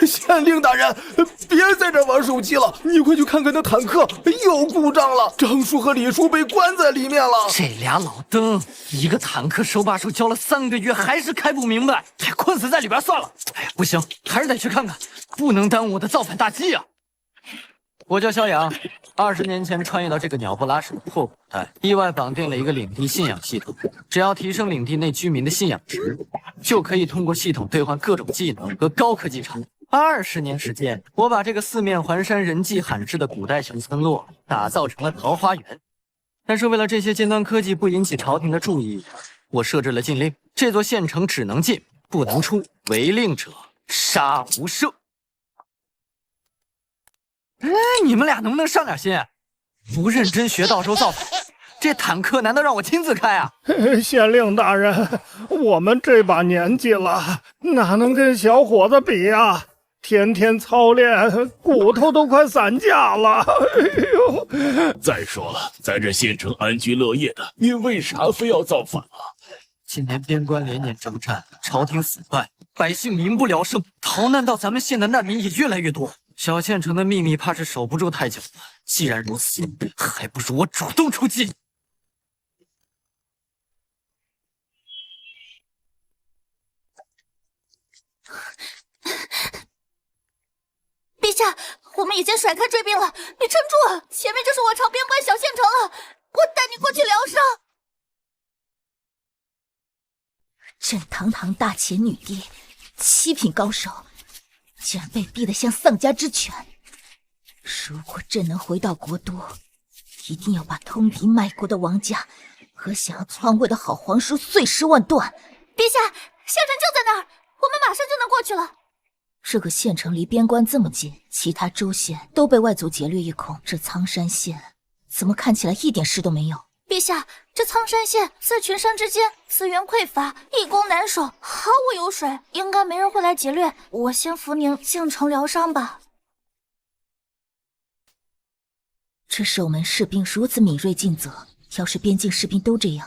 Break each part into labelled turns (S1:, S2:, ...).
S1: 县令大人，別在這玩手機了，你快去看看那坦克又故障了，張叔和李叔被關在裡面了。
S2: 這倆老登，一個坦克手把手教了3個月，還是開不明白，困死在裡邊算了。哎呀，不行，還是得去看看，不能耽誤我的造反大計啊！我叫肖陽，20年前穿越到这個鳥不拉屎的破古代，意外綁定了一個領地信仰系統。只要提升領地內居民的信仰值，就可以通過系統兌換各種技能和高科技產品。20年時間，我把這個四面環山、人跡罕至的古代小村落打造成了桃花源。但是為了這些尖端科技不引起朝廷的注意，我設置了禁令：這座縣城只能進，不能出，違令者殺無赦。哎，你們倆能不能上點心？不認真學，到時候造反，這坦克難道讓我親自開啊？
S3: 县令大人，我們這把年紀了，哪能跟小伙子比啊？天天操練，骨頭都快散架了。哎呦！
S4: 再說了，在這縣城安居樂業的，你為啥非要造反啊？
S2: 今年边關連年征戰，朝廷腐敗，百姓民不聊生，逃難到咱們縣的難民也越來越多。小縣城的秘密怕是守不住太久了。既然如此，還不如我主動出擊。
S5: 陛下，我們已經甩開追兵了，你撐住！前面就是我朝邊關小縣城了，我帶你過去療傷。朕堂堂大前女帝，7品高手，竟然被逼得像喪家之犬。如果朕能回到国都，一定要把通敵賣國的王家和想要篡位的好皇叔碎尸萬段。陛下，县城就在那兒，我們馬上就能過去了。这個縣城離邊關這麼近，其他州縣都被外族劫掠一空，這蒼山縣怎麼看起來一點事都沒有？陛下，這蒼山縣在群山之間，資源匱乏，易攻難守，毫無油水，應該沒人會來劫掠。我先扶您進城療傷吧。這守門士兵如此敏銳盡責，要是邊境士兵都這樣，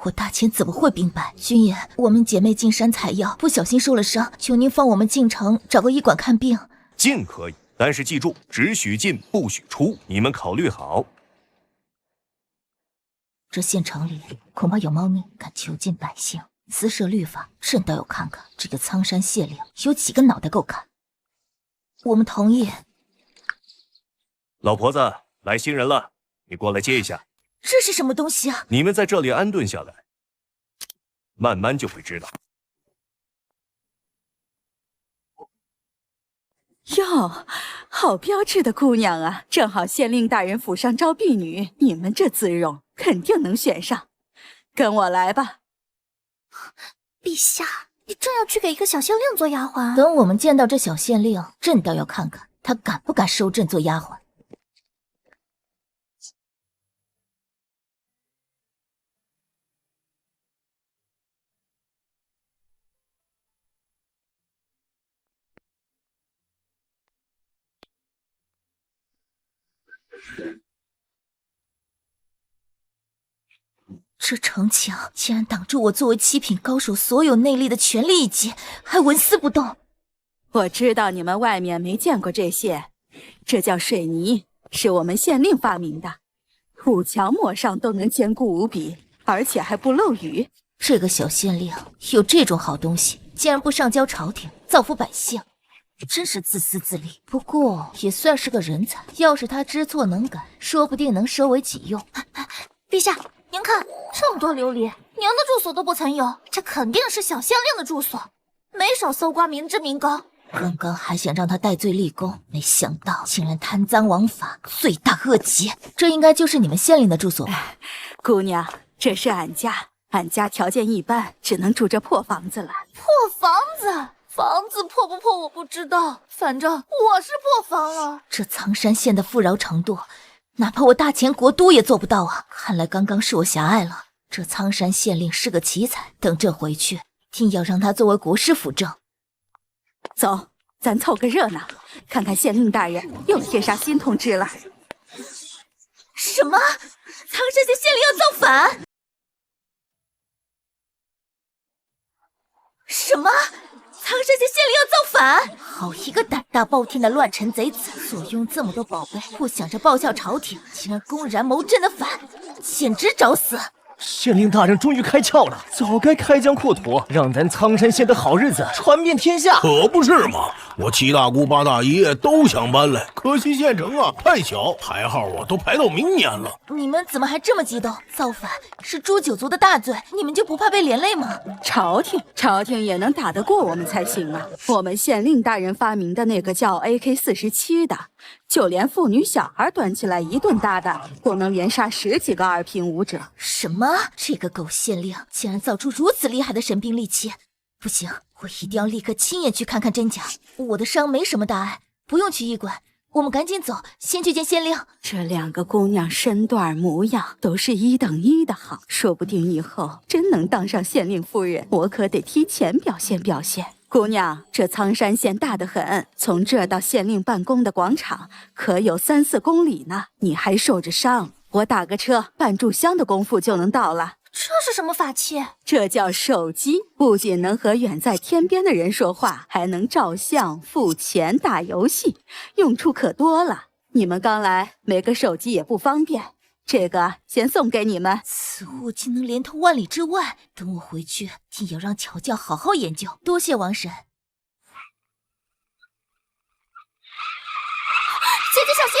S5: 我大前怎麼會兵敗？軍爺，我們姐妹進山採藥，不小心受了傷，求您放我們進城找個醫館看病。
S6: 進可以，但是記住，只許進不許出，你們考慮好。
S5: 這縣城裡恐怕有貓膩敢囚禁百姓，私設律法，朕倒要看看這個蒼山縣令有幾個腦袋夠砍。我們同意。
S6: 老婆子，來新人了，你過來接一下。
S5: 這是什麼東西啊？
S6: 你們在這裡安頓下來，慢慢就會知道。
S7: 喲，好標致的姑娘啊！正好縣令大人府上招婢女，你們這姿容肯定能選上。跟我來吧。
S5: 陛下，你正要去給一個小縣令做丫鬟？等我們見到這小縣令，朕倒要看看他敢不敢收朕做丫鬟。这城牆竟然擋住我作為7品高手所有內力的全力一擊，還紋絲不動。
S7: 我知道你們外面沒見過這些，這叫水泥，是我們縣令發明的，5牆抹上都能堅固無比，而且還不漏雨。
S5: 這個小縣令有這種好東西，竟然不上交朝廷，造福百姓，真是自私自利。不過也算是個人才，要是他知錯能改，說不定能收為己用。陛下，您看這麼多琉璃，您的住所都不曾有，這肯定是小縣令的住所，沒少搜刮民脂民膏。剛剛還想讓他戴罪立功，沒想到竟然貪贓枉法，罪大惡極。這應該就是你們縣令的住所吧？
S7: 姑娘，這是俺家條件一般，只能住這破房子了。
S5: 破房子？房子破不破我不知道，反正我是破房了。這蒼山縣的富饒程度，哪怕我大前国都也做不到啊！看來剛剛是我狹隘了。這蒼山縣令是個奇才，等朕回去，定要讓他作為國師輔政。
S7: 走，咱湊個熱鬧，看看縣令大人又貼啥新通知了。
S5: 什麼？蒼山縣县令要造反？什麼？蒼唐山县县令要造反！好一个胆大包天的乱臣贼子，坐拥这么多宝贝，不想着报效朝廷，竟然公然谋朕的反，简直找死！
S8: 县令大人终于開竅了，早該開疆擴土，讓咱蒼山縣的好日子傳遍天下。
S9: 可不是嘛！我七大姑八大姨都想搬來，可惜縣城啊太小，排號都排到明年了。
S5: 你們怎麼還這麼激動？造反是誅九族的大罪，你們就不怕被連累嗎？
S7: 朝廷也能打得過我們才行啊！我們縣令大人發明的那個叫 AK-47的，就連婦女小孩端起來一頓打的，都能連殺10幾個二品武者。
S5: 什麼？這個狗縣令竟然造出如此厲害的神兵利器！不行，我一定要立刻親眼去看看真假。我的傷沒什麼大礙，不用去醫館。我們趕緊走，先去見縣令。
S7: 這2個姑娘身段模樣都是1等1的好，說不定以後真能當上縣令夫人，我可得提前表現表現。姑娘，這蒼山縣大得很，從這到縣令辦公的廣場可有3、4公里呢。你還受着傷，我打個車，半炷香的功夫就能到了。
S5: 這是什麼法器？
S7: 這叫手機，不僅能和遠在天邊的人說話，還能照相、付錢、打遊戲，用處可多了。你們剛來，沒個手機也不方便，這個先送給你們。
S5: 此物竟能連通萬里之外，等我回去，定要讓喬教好好研究。多謝王嬸。姐姐小心！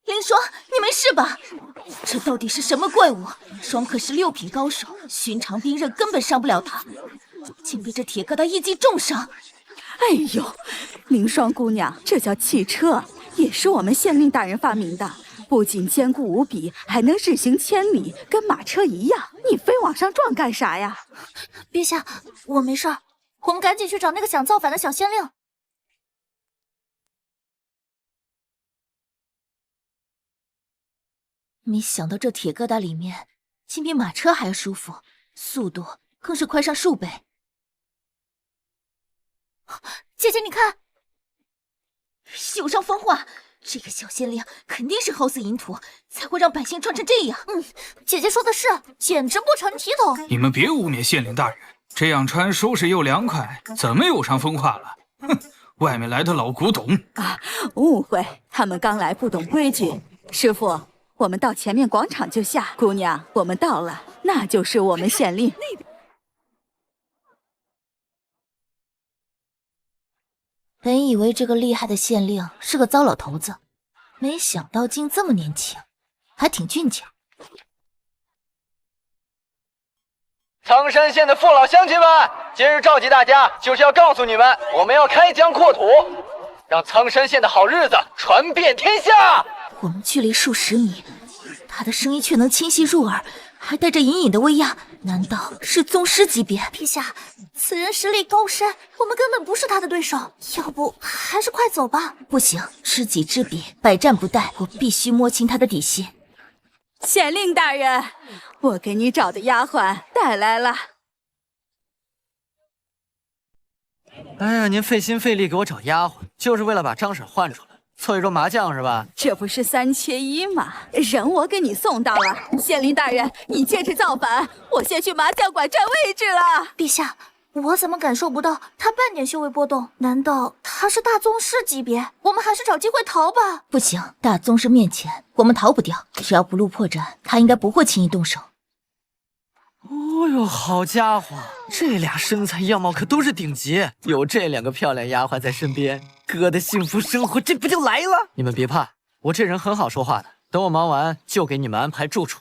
S5: 林霜，你沒事吧？這到底是什麼怪物？林霜可是6品高手，尋常兵刃根本傷不了他，竟被這鐵疙瘩一擊重傷。
S7: 哎呦，凌霜姑娘，這叫汽車，也是我們縣令大人發明的，不僅堅固無比，還能日行千里，跟馬車一樣。你非往上撞幹啥呀？
S5: 陛下，我沒事兒，我們趕緊去找那個想造反的小縣令。沒想到這鐵疙瘩裡面竟比馬車還要舒服，速度更是快上數倍。姐姐，你看，有傷風化，這個小縣令肯定是好死淫徒，才會讓百姓撞成這樣。姐姐說的是，簡直不成體統。
S10: 你們別污蔑縣令大人，這樣穿舒適又涼快，怎麼有傷風化了？哼，外面來的老古董
S7: 啊，誤會，他們剛來不懂規矩。師傅，我們到前面廣場就下。姑娘，我們到了，那就是我們縣令。
S5: 本以為這個厲害的縣令是個糟老頭子，沒想到竟這麼年輕，還挺俊俏。
S2: 蒼山縣的父老鄉親們，今日召集大家，就是要告訴你們，我們要開疆擴土，讓蒼山縣的好日子傳遍天下。
S5: 我們距離數十米，他的聲音卻能清晰入耳，還帶着隱隱的威壓，難道是宗師級別？陛下，此人實力高深，我們根本不是他的對手，要不還是快走吧。不行，知己知彼，百戰不殆，我必須摸清他的底細。
S7: 縣令大人，我給你找的丫鬟帶來了。
S2: 哎呀，您費心費力給我找丫鬟，就是為了把張嬸換出來，湊一桌麻將是吧？
S7: 這不是3缺1嗎？人我給你送到了。縣令大人，你這次造反，我先去麻將館占位置了。
S5: 陛下，我怎麼感受不到他半點修為波動？難道他是大宗師級別？我們還是找機會逃吧。不行，大宗師面前我們逃不掉，只要不露破綻，他應該不會輕易動手。
S2: 哦喲，好家伙，這倆身材樣貌可都是頂級，有這2個漂亮丫鬟在身邊，哥的幸福生活這不就來了？你們別怕，我這人很好說話的，等我忙完就給你們安排住處。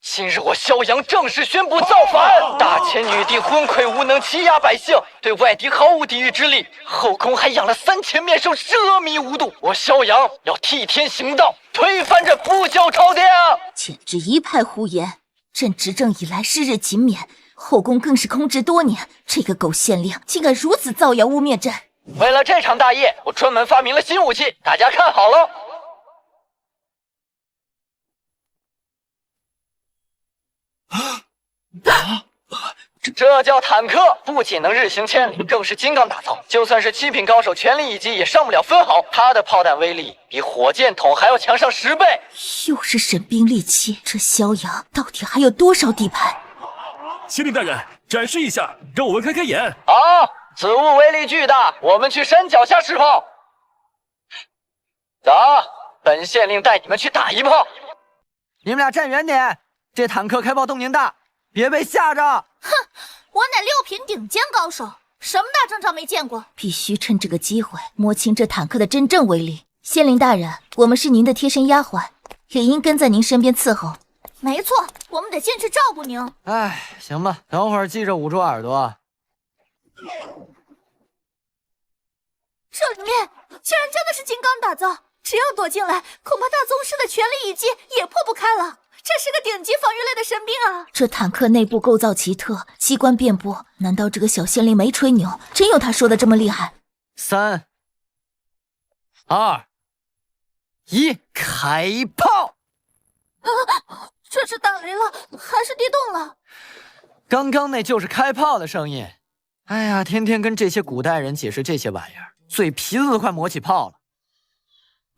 S2: 今日我蕭陽正式宣布造反！大前女帝昏聵無能，欺壓百姓，對外敵毫無抵禦之力。後宮還養了3000面獸，奢靡無度。我蕭陽要替天行道，推翻這不孝朝廷！
S5: 簡直一派胡言！朕執政以來日日勤勉，後宮更是空置多年。這個狗縣令竟敢如此造謠污蔑朕！
S2: 為了這場大業，我專門發明了新武器，大家看好了。這叫坦克，不仅能日行千里，更是金刚打造。就算是7品高手全力一击，也上不了分毫。它的炮弹威力比火箭筒还要强上10倍。
S5: 又是神兵利器，这萧阳到底还有多少底牌？
S6: 县令大人，展示一下，让我们开开眼。
S2: 好，此物威力巨大，我們去山腳下試炮。走，本县令帶你們去打一炮。你們倆站遠點，這坦克開炮動靜大，別被嚇着。
S5: 哼，我乃6品頂尖高手，什麼大陣仗沒見過？必須趁這個機會摸清這坦克的真正威力。縣令大人，我們是您的貼身丫鬟，也應跟在您身邊伺候。沒錯，我們得進去照顧您。
S2: 哎，行吧，等會兒記着捂住耳朵。
S5: 這裡面竟然真的是金剛打造，只要躲進來，恐怕大宗師的全力一擊也破不開了。這是個頂級防禦類的神兵啊！這坦克內部構造奇特，機關遍布，難道這個小縣令沒吹牛？真有他說的這麼厲害
S2: ？3、2、1，開炮！
S5: 啊！這是打雷了，還是地動了？
S2: 剛剛那就是開炮的聲音。哎呀，天天跟這些古代人解釋這些玩意兒，嘴皮子都快磨起泡了。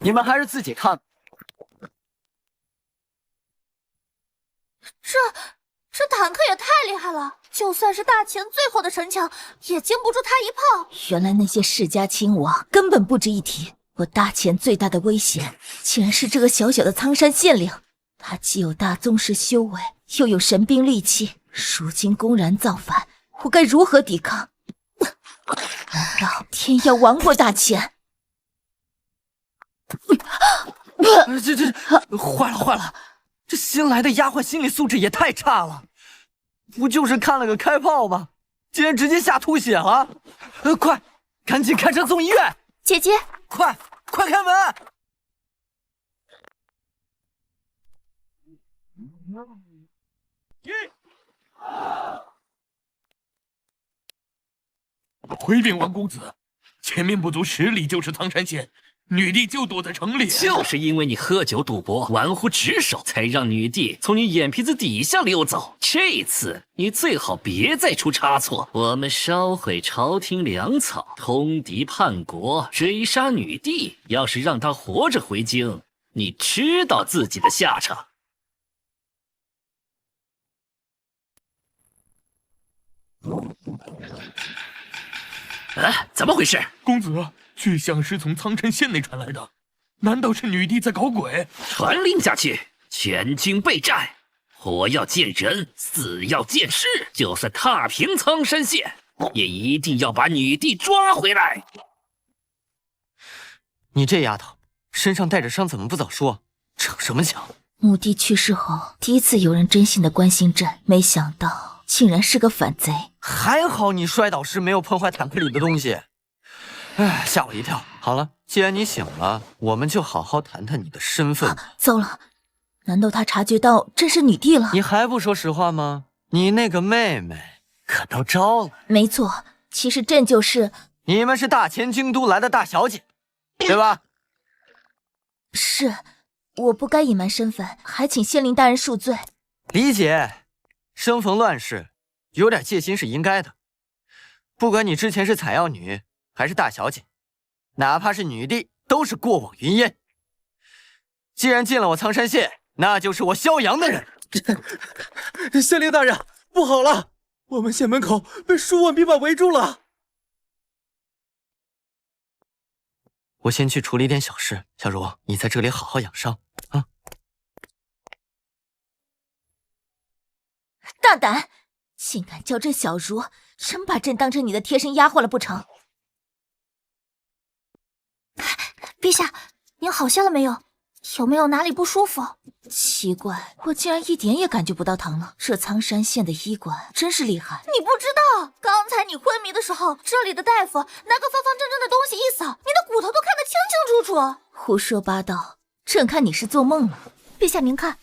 S2: 你們還是自己看。
S5: 這坦克也太厲害了，就算是大秦最後的城牆，也經不住他一炮。原來那些世家親王根本不值一提。我大秦最大的威脅，竟然是這個小小的蒼山縣令。他既有大宗師修為，又有神兵利器，如今公然造反，我該如何抵抗？難道天要亡過大秦？
S2: 壞了！這新來的丫鬟心理素質也太差了，不就是看了個開炮嗎？竟然直接嚇吐血了！快，趕緊開車送醫院！
S5: 姐姐，
S2: 快開門！
S4: 回禀王公子，前面不足10里就是苍山县。女帝就躲在城里，
S8: 就是因為你喝酒賭博、玩忽職守，才讓女帝從你眼皮子底下溜走。這次你最好別再出差錯。我們燒毀朝廷糧草，通敵叛國，追殺女帝。要是讓她活着回京，你知道自己的下場。怎麼回事？
S4: 公子，巨響是從蒼山縣內傳來的，難道是女帝在搞鬼？
S8: 傳令下去，全軍備戰，活要見人，死要見屍。就算踏平蒼山縣，也一定要把女帝抓回來。
S2: 你這丫頭，身上帶着傷，怎麼不早說？逞什麼強？
S5: 母帝去世後，第一次有人真心的關心朕，沒想到竟然是個反賊。
S2: 還好你摔倒時沒有碰壞坦克裡的東西，哎，嚇我一跳。好了，既然你醒了，我們就好好談談你的身份。
S5: 糟了，難道他察覺到朕是女帝了？
S2: 你還不說實話嗎？你那個妹妹可都招了。
S5: 沒錯，其實朕就是……
S2: 你們是大前京都來的大小姐，對吧？
S5: 是，我不該隱瞞身份，還請縣令大人恕罪。
S2: 理解，生逢亂世，有點戒心是應該的。不管你之前是採藥女還是大小姐，哪怕是女帝，都是過往雲煙。既然進了我蒼山縣，那就是我蕭陽的人。
S1: 县令大人，不好了，我們縣門口被数萬兵馬圍住了。
S2: 我先去處理點小事，小茹，你在這裡好好養傷啊。
S5: 大膽，竟敢叫朕小茹，真把朕當成你的貼身丫鬟了不成？陛下，您好些了沒有？有沒有哪裡不舒服？奇怪，我竟然一點也感覺不到疼了。這蒼山縣的醫館真是厲害。你不知道，剛才你昏迷的時候，這裡的大夫拿個方方正正的東西一掃，你的骨頭都看得清清楚楚。胡說八道，朕看你是做夢了。陛下您看，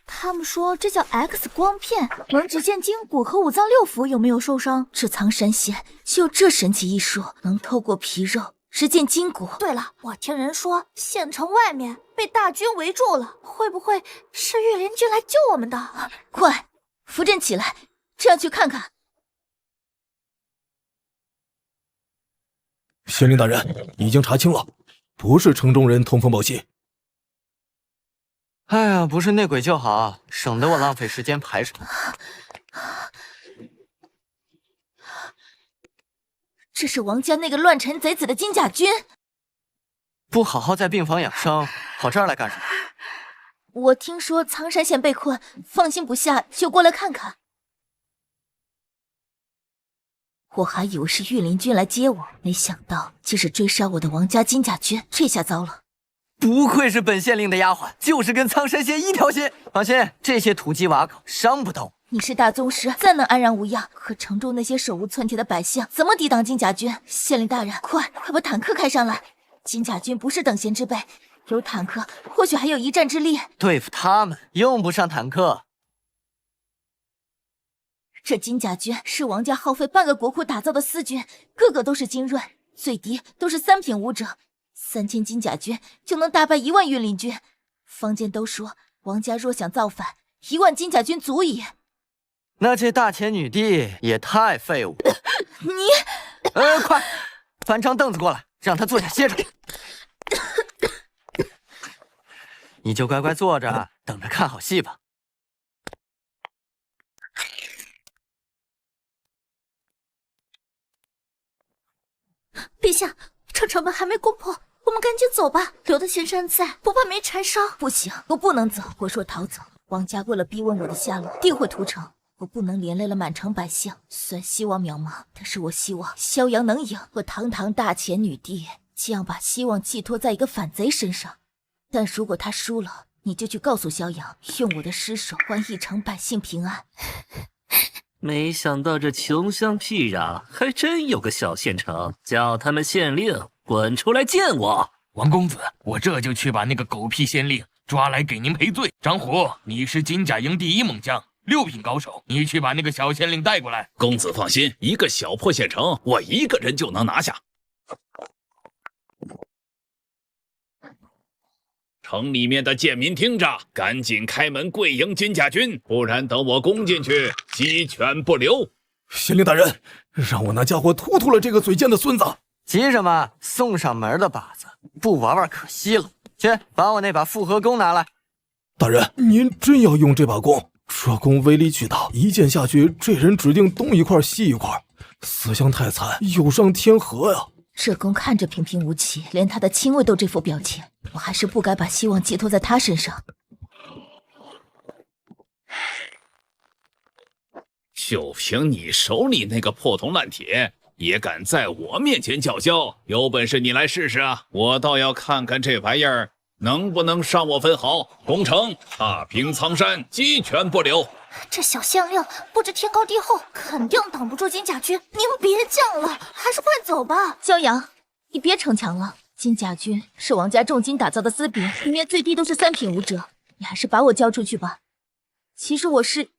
S5: 他們說這叫 X 光片，能只見筋骨和五臟六腑有沒有受傷。這蒼山縣就有這神奇醫術，能透過皮肉只見筋骨。對了，我聽人說縣城外面被大軍圍住了，會不會是御林軍來救我們的？快，扶朕起來，這樣去看看。
S1: 县令大人，已经查清了，不是城中人通风報信。
S2: 哎呀，不是内鬼就好，省得我浪費時間排查。
S5: 這是王家那個亂臣賊子的金甲軍，
S2: 不好好在病房養傷，跑這兒來幹什麼？
S5: 我聽說蒼山縣被困，放心不下，就過來看看。我還以為是御林軍來接我，沒想到竟是追殺我的王家金甲軍，這下糟了。
S2: 不愧是本縣令的丫鬟，就是跟蒼山縣一條心。放心，這些土雞瓦狗傷不到。
S5: 你是大宗師，再能安然無恙，可城中那些手無寸鐵的百姓怎麼抵擋金甲軍？縣令大人，快把坦克開上來！金甲軍不是等閒之輩，有坦克或許還有一戰之力。
S2: 對付他們用不上坦克。
S5: 這金甲軍是王家耗費半個國庫打造的私軍，個個都是精銳，最低都是3品武者，3000金甲軍就能打敗1萬御林軍。坊間都說王家若想造反，1萬金甲軍足矣。
S2: 那這大錢女帝也太廢物了。
S5: 你，
S2: 快，翻張凳子過來，讓她坐下歇着。你就乖乖坐着，等着看好戲吧。
S5: 陛下，这城门還沒攻破，我們趕緊走吧，留得仙山在，不怕沒柴燒。不行，我不能走，我若逃走，王家為了逼問我的下落，定會屠城。我不能連累了滿城百姓，雖然希望渺茫，但是我希望蕭陽能贏。我堂堂大錢女帝，這樣把希望寄托在一個反賊身上。但如果他輸了，你就去告訴蕭陽，用我的屍首還一城百姓平安。
S8: 沒想到這窮鄉僻壤還真有個小縣城，叫他們縣令滾出來見我。
S4: 王公子，我這就去把那個狗屁縣令抓來給您賠罪。張虎，你是金甲營第1猛將，6品高手，你去把那個小縣令帶過來。
S11: 公子放心，一個小破縣城，我一個人就能拿下。城裡面的賤民聽着，趕緊開門跪迎金甲軍，不然等我攻進去，雞犬不留。
S1: 縣令大人，讓我那家伙突突了這個嘴賤的孫子。
S2: 急什麼？送上門的靶子，不玩玩可惜了。去，把我那把復合弓拿來。
S1: 大人，您真要用這把弓？這弓威力巨大，一箭下去，這人指定東一塊西一塊，死相太慘，有傷天和呀。
S5: 這弓看着平平無奇，連他的親衛都這副表情，我還是不該把希望寄托在他身上。
S11: 就憑你手裡那個破銅爛鐵，也敢在我面前叫囂？有本事你來試試啊！我倒要看看這玩意兒能不能傷我分毫。攻城，踏平蒼山，雞犬不留。
S5: 這小縣令不知天高地厚，肯定擋不住金甲軍。你們別犟了，還是快走吧。蕭陽，你別逞強了。金甲軍是王家重金打造的私兵，裡面最低都是3品武者，你還是把我交出去吧。其實我是……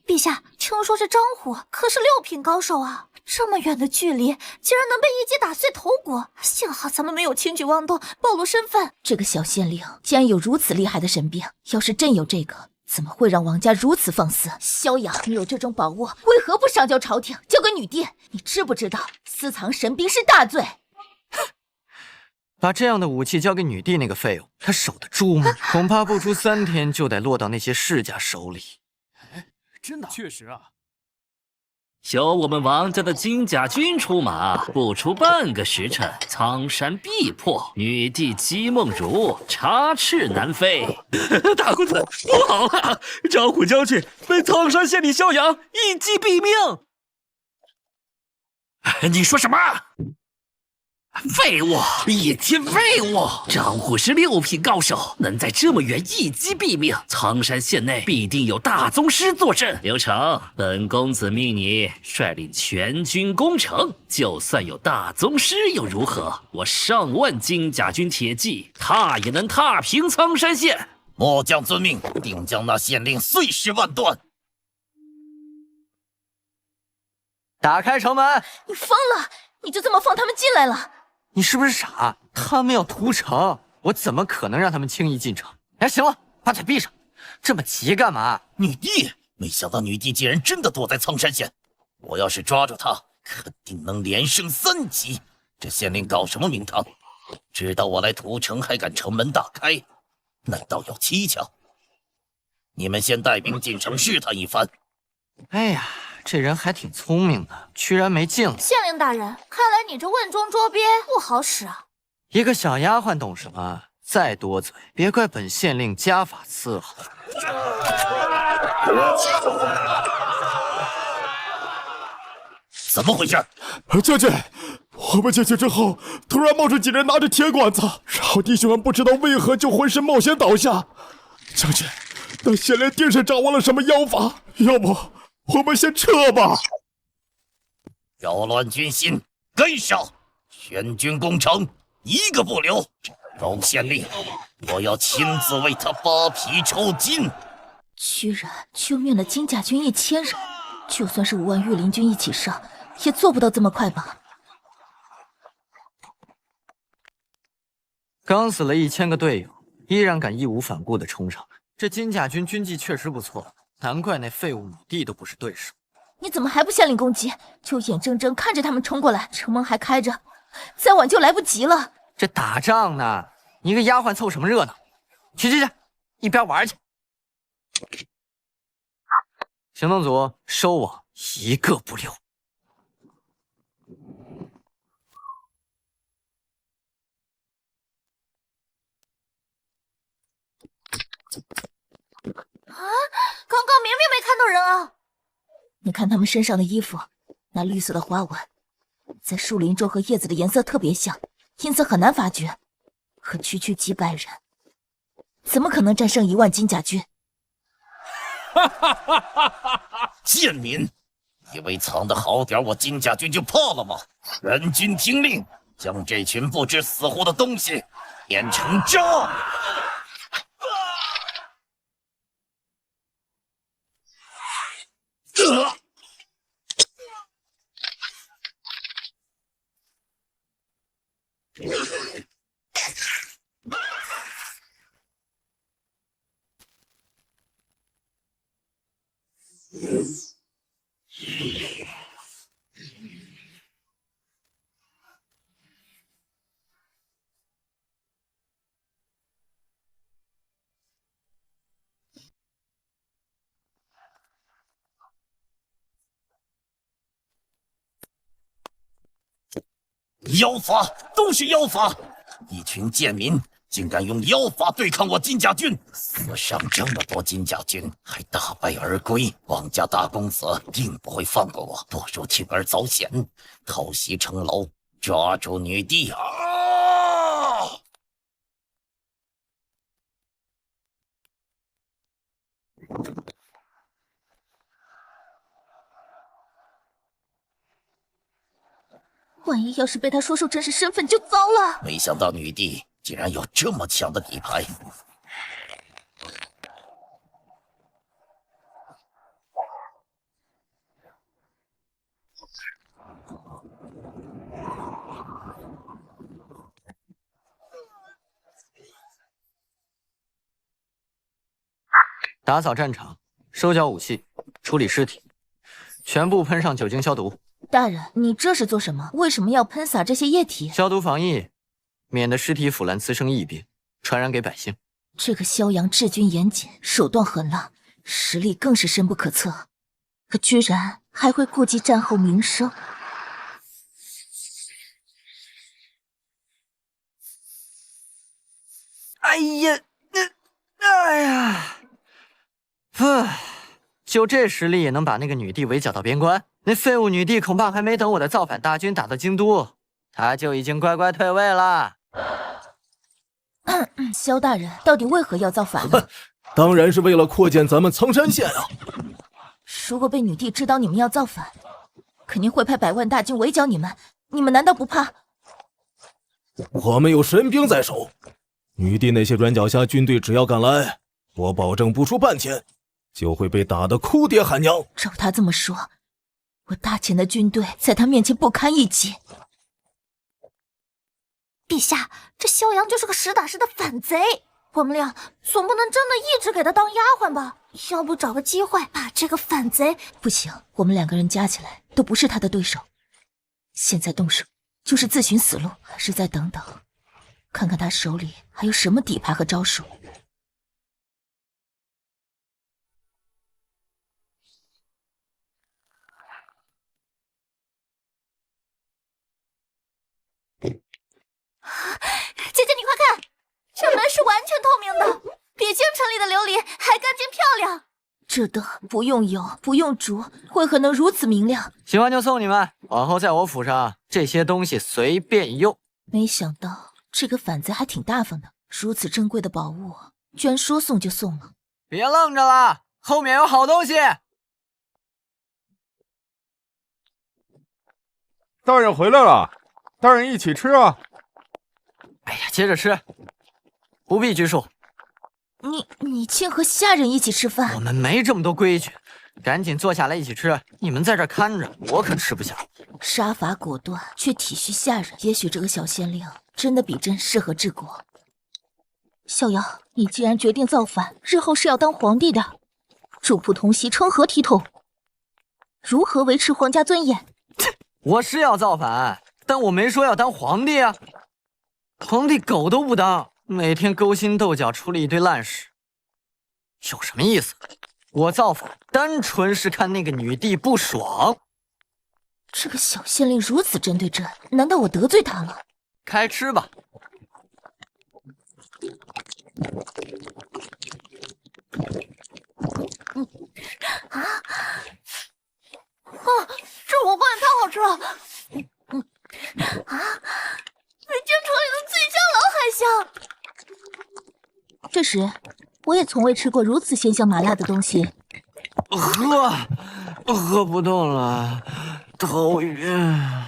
S5: 陛下，聽說是張虎，可是6品高手啊！這麼遠的距離，竟然能被一擊打碎頭骨，幸好咱們沒有輕舉妄動，暴露身份。這個小縣令竟然有如此厲害的神兵，要是真有這個，怎麼會讓王家如此放肆？蕭陽，你有這種寶物，為何不上交朝廷，交給女帝？你知不知道，私藏神兵是大罪？
S2: 把這樣的武器交給女帝那個廢物，他守得住嗎？恐怕不出3天就得落到那些世家手裡。
S1: 真的，確實啊。
S8: 由我們王家的金甲軍出馬，不出半個時辰，蒼山必破，女帝姬夢如插翅難飛。
S6: 大公子，不好了！張虎將軍被蒼山縣令蕭陽一擊毙命。
S8: 你說什麼？廢物！一天廢物！張虎是6品高手，能在這麼遠一擊斃命，蒼山縣內必定有大宗師坐鎮。劉成，本公子命你率領全軍攻城，就算有大宗師又如何？我上萬金甲軍鐵騎，踏也能踏平蒼山縣。
S12: 末將遵命，定將那縣令碎屍萬段。
S2: 打開城門！
S5: 你瘋了！你就這麼放他們進來了？
S2: 你是不是傻？他们要屠城，我怎么可能让他们轻易进城？哎，行了，把嘴闭上，这么急干嘛？
S12: 女帝，没想到女帝竟然真的躲在苍山县，我要是抓住她，肯定能连胜3级。这县令搞什么名堂？知道我来屠城还敢城门大開，難道要蹊蹺？你們先帶兵進城試探一番。
S2: 哎呀，這人還挺聰明的，居然沒進來。
S5: 縣令大人，看來你這問中捉鱉不好使啊。
S2: 一個小丫鬟懂什麼？再多嘴，別怪本縣令家法伺候。
S12: 怎麼回事？
S1: 將軍，我們進去之後，突然冒出幾人拿着鐵管子，然後弟兄們不知道為何就渾身冒險倒下。將軍，那縣令定是掌握了什麼妖法，要不我們先撤吧。
S12: 擾亂軍心，跟上！全軍攻城，一個不留。高縣令，我要親自為他扒皮抽筋。
S5: 居然救命的金甲軍1000人，就算是5萬御林軍一起上，也做不到這麼快吧？
S2: 剛死了1000個隊友，依然敢義無反顧地衝上來。這金甲軍軍紀確實不錯，難怪那廢物女帝都不是對手。
S5: 你怎麼還不下令攻擊？就眼睜睜看着他們衝過來，城門還開着，再晚就來不及了。
S2: 這打仗呢，你一個丫鬟湊什麼熱鬧？去，一邊玩去！行動組收網，一個不留。
S5: 啊！剛剛明明沒看到人啊！你看他們身上的衣服，那綠色的花紋，在樹林中和葉子的顏色特別像，因此很難發覺。可區區幾百人，怎麼可能戰勝1萬金甲軍？
S12: 賤民，以為藏得好點我金甲軍就怕了嗎？全軍聽令，將這群不知死活的東西碾成渣！妖法，都是妖法！一群賤民竟敢用妖法對抗我金甲軍，死傷這麼多金甲軍，還大敗而歸，王家大公子定不會放過我，不如鋌而走險，偷襲城樓，抓住女帝。
S5: 萬一要是被他說出真實身份就糟了。
S12: 沒想到女帝竟然有這麼強的底牌。
S2: 打掃戰場，收繳武器，處理屍體，全部噴上酒精消毒。
S5: 大人，你這是做什麼？為什麼要噴灑這些液體？
S2: 消毒防疫，免得屍體腐爛滋生異病，傳染給百姓。
S5: 這個蕭陽治軍嚴謹，手段狠辣，實力更是深不可測，可居然還會顧及戰後名聲。
S2: 哎呀，哎呀，就這實力也能把那個女帝圍剿到邊關？那廢物女帝恐怕還沒等我的造反大軍打到京都，她就已經乖乖退位了。
S5: 蕭大人到底為何要造反呢？
S1: 當然是為了擴建咱們蒼山縣啊！
S5: 如果被女帝知道你們要造反，肯定會派100萬大軍圍剿你們。你們難道不怕？
S1: 我們有神兵在手，女帝那些軟腳蝦軍隊只要敢來，我保證不出半天就會被打得哭爹喊娘。
S5: 照他這麼說，我大錢的軍隊在他面前不堪一擊。陛下，這萧陽就是個實打實的反賊，我們倆總不能真的一直給他當丫鬟吧？要不找個機會把這個反賊……不行，我們2個人加起來都不是他的对手。現在動手，就是自寻死路，還是再等等，看看他手裡還有什麼底牌和招数。姐姐，你快看，这门是完全透明的，比京城里的琉璃還乾淨漂亮。这灯不用油，不用烛，为何能如此明亮？
S2: 喜欢就送你们，往後在我府上這些東西隨便用。
S5: 沒想到這個反賊還挺大方的，如此珍貴的寶物，居然說送就送了。
S2: 別愣着了，後面有好東西。
S1: 大人回來了，大人一起吃啊！
S2: 哎呀，接着吃，不必拘束。
S5: 你竟和下人一起吃飯？
S2: 我們沒這麼多規矩，趕緊坐下來一起吃。你們在這看着，我可吃不下。
S5: 殺伐果斷，卻體恤下人，也許這個小縣令真的比朕適合治國。小陽，你既然決定造反，日後是要當皇帝的，主僕同席，成何體統？如何維持皇家尊嚴？
S2: 我是要造反，但我沒說要當皇帝啊。皇帝狗都不當，每天勾心鬥角，出了一堆爛事，有什麼意思？我造反單純是看那個女帝不爽。
S5: 這個小縣令如此針對朕，難道我得罪他了？
S2: 開吃吧。
S5: 这火锅也太好吃了！比京城裡的醉香楼還香。這時，我也從未吃過如此鮮香麻辣的東西。
S2: 喝不動了，頭暈。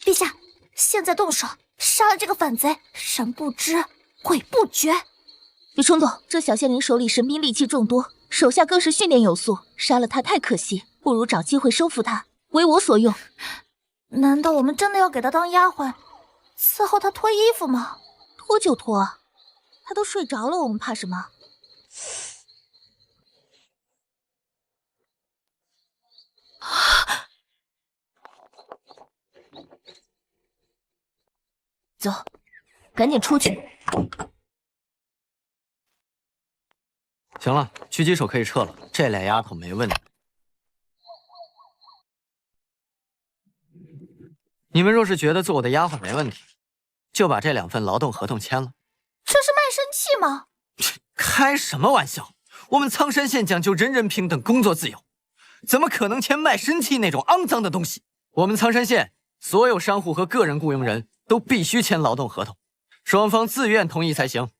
S5: 陛下，現在動手，殺了這個反賊，神不知鬼不覺。別衝動，這小縣令手裡神兵利器眾多，手下更是訓練有素，殺了他太可惜，不如找機會收服他，為我所用。難道我們真的要給他當丫鬟，伺候他脫衣服嗎？脫就脫，他都睡着了，我們怕什麼？走，趕緊出去。
S2: 行了，狙擊手可以撤了，這倆丫頭沒問題。你們若是覺得做我的丫鬟沒問題，就把這2份勞動合同簽了。
S5: 這是賣身契嗎？
S2: 開什麼玩笑！我們蒼山縣講究人人平等、工作自由，怎麼可能簽賣身契那種骯髒的東西？我們蒼山縣所有商戶和個人僱傭人都必須簽勞動合同，雙方自願同意才行。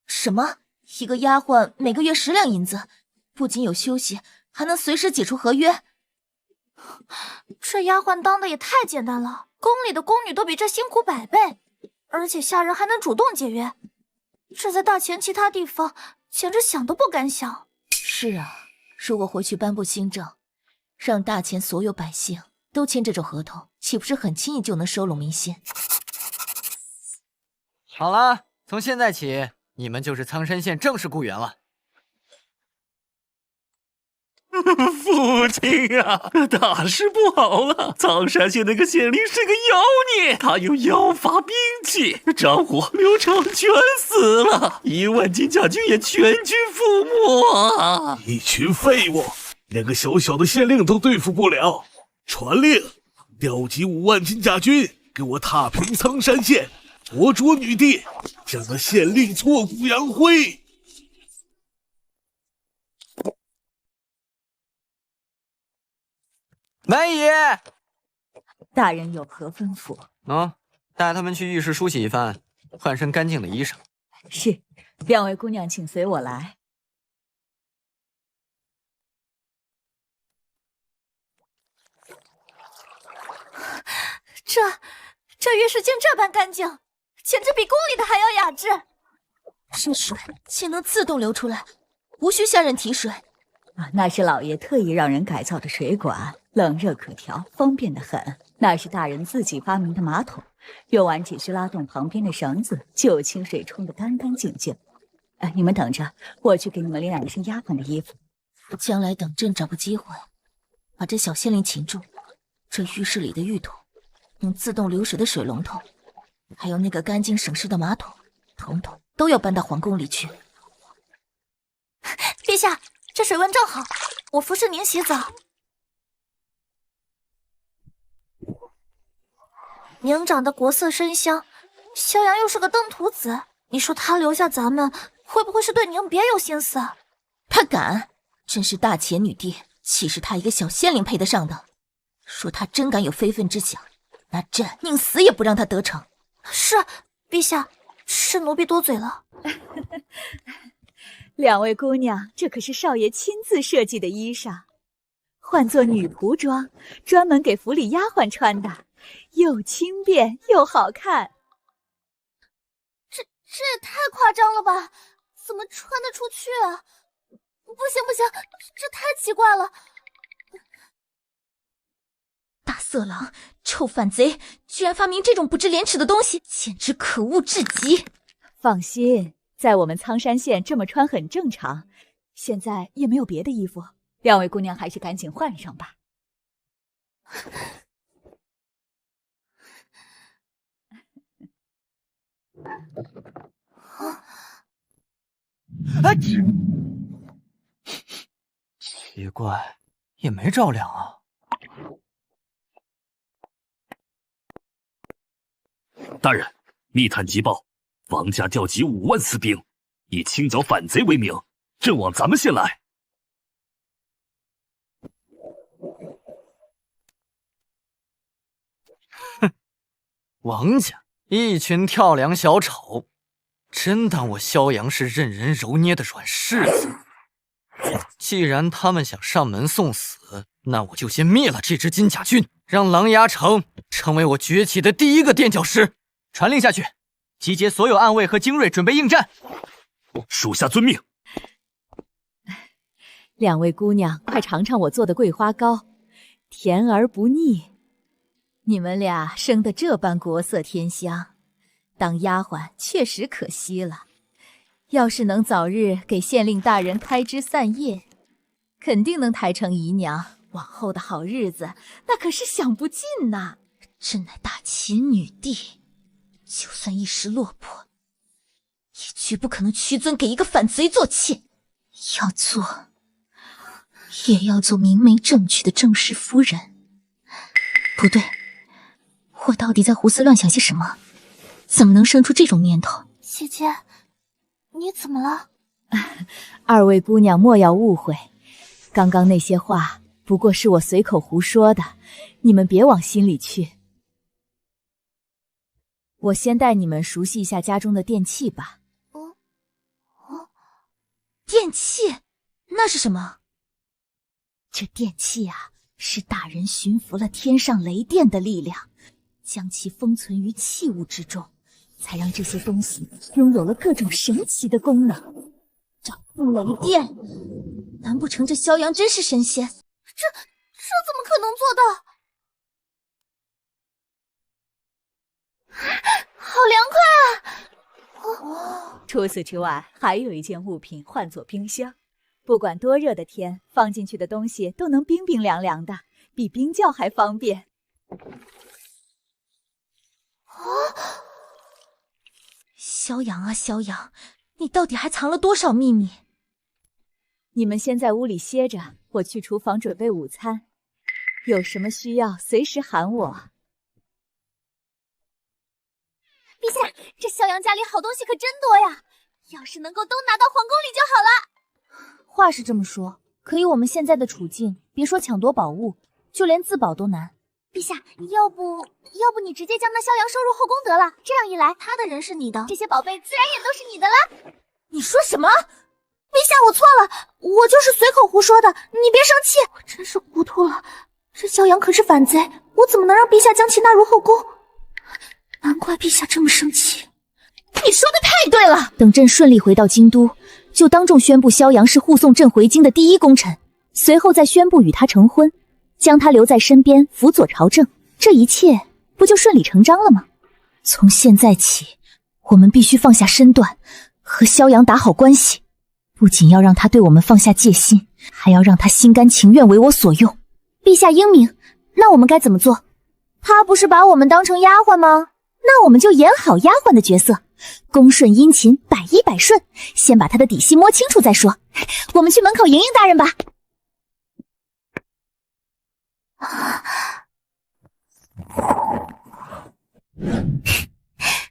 S5: 什麼？一個丫鬟每個月10兩銀子，不僅有休息，還能隨時解除合約。這丫鬟當的也太簡單了，宮裡的宮女都比這辛苦100倍，而且下人還能主動解約，這在大前其他地方簡直想都不敢想。是啊，如果回去頒布新政，讓大前所有百姓都簽這種合同，豈不是很輕易就能收攏民心？
S2: 好了，從現在起，你們就是蒼山縣正式僱員了。
S6: 父親啊，大事不好了！蒼山縣那個縣令是個妖孽，他有妖法兵器，張虎、劉成全死了，1萬金甲軍也全軍覆沒啊！
S9: 一群廢物，連個小小的縣令都對付不了。傳令，調集5萬金甲軍，給我踏平蒼山縣，奪捉女帝，將那縣令挫骨揚灰。
S2: 梅姨，
S7: 大人有何吩咐？
S2: 帶他們去浴室梳洗一番，換身乾淨的衣裳。
S7: 是，2位姑娘請隨我來。
S5: 這浴室竟這般乾淨，簡直比宮裡的還要雅致。這水竟能自動流出來，無需下人提水。那是老爺特意讓人改造的水管，冷熱可調，方便得很。那是大人自己發明的馬桶，用完只需拉動旁邊的繩子，就有清水沖得乾乾淨淨。你們等着，我去給你們練2身丫鬟的衣服。將來等朕找個機會，把這小仙灵擒住，這浴室裡的浴桶，能自動流水的水龍頭，還有那個乾淨省事的馬桶，統統都要搬到皇宮裡去。
S13: 陛下，這水溫正好，我服侍您洗澡。您长得国色生香，萧阳又是个登徒子，你说他留下咱們，會不會是對您別有心思？
S5: 他敢！真是大錢女帝，豈是他一個小仙靈配得上的？說他真敢有非分之想，那朕寧死也不讓他得逞。
S13: 是，陛下，是奴婢多嘴了。
S5: 2位姑娘，這可是少爺親自設計的衣裳，換作女僕裝，專門給府裡丫鬟穿的，又輕便又好看。
S13: 這也太誇張了吧？怎麼穿得出去啊？不行不行，這太奇怪了。
S5: 大色狼，臭反賊，居然發明這種不知廉恥的東西，簡直可惡至極。放心，在我們蒼山縣這麼穿很正常，現在也沒有別的衣服，2位姑娘還是趕緊換上吧。
S2: 奇怪，也沒着涼啊。
S8: 大人，密探急報，王家調集5萬私兵，以清剿反賊為名，正往咱們縣來。
S2: 哼，王家一群跳梁小丑，真當我萧陽是任人揉捏的軟柿子？既然他們想上門送死，那我就先滅了這支金甲軍，讓琅琊城成為我崛起的第一個墊腳石。傳令下去，集結所有暗衛和精銳，準備應戰。
S8: 屬下遵命。
S5: 2位姑娘，快嘗嘗我做的桂花糕，甜而不膩。你們倆生得這般國色天香，當丫鬟確實可惜了。要是能早日給縣令大人開枝散葉，肯定能抬成姨娘，往後的好日子那可是享不盡吶。朕乃大秦女帝，就算一時落魄，也絕不可能屈尊給一個反賊做妾。要做，也要做明媒正娶的正室夫人。不對，我到底在胡思亂想些什麼？怎麼能生出這種念頭？
S13: 姐姐，你怎麼了
S5: ？2位姑娘莫要誤會，剛剛那些話不過是我隨口胡說的，你們別往心裡去。我先帶你們熟悉一下家中的電器吧。電器？那是什麼？這電器啊，是大人馴服了天上雷電的力量，將其封存於器物之中，才讓這些東西擁有了各種神奇的功能。掌控雷電，難不成這萧陽真是神仙？
S13: 這怎麼可能做到？好涼快啊！
S5: 除此之外，還有一件物品換作冰箱，不管多熱的天，放進去的東西都能冰冰涼涼的，比冰窖還方便。萧陽啊萧陽，你到底還藏了多少秘密？你們先在屋裡歇着，我去廚房準備午餐，有什麼需要隨時喊我。
S13: 陛下，這萧陽家裡好東西可真多呀，要是能夠都拿到皇宮裡就好了。
S5: 話是這麼說，可以我們現在的處境，別說搶奪寶物，就連自保都難。
S13: 陛下，要不你直接將那萧陽收入後宮得了，這樣一來，他的人是你的，這些寶貝自然也都是你的了。
S5: 你說什麼？
S13: 陛下，我錯了，我就是隨口胡說的，你別生氣。我真是糊塗了，這萧陽可是反賊，我怎麼能讓陛下將其納入後宮？難怪陛下這麼生氣。
S5: 你說的太對了，等朕順利回到京都，就當眾宣布萧陽是護送朕回京的第一功臣，
S13: 隨後再宣布與他成婚，將他留在身邊輔佐朝政，這一切不就順理成章了嗎？從現在起，我們必須放下身段，和蕭陽打好關係，不僅要讓他對我們放下戒心，還要讓他心甘情願為我所用。陛下英明，那我們該怎麼做？他不是把我们当成丫鬟吗？那我們就演好丫鬟的角色，恭順殷勤，百依百順，先把他的底細摸清楚再說。我們去門口迎迎大人吧。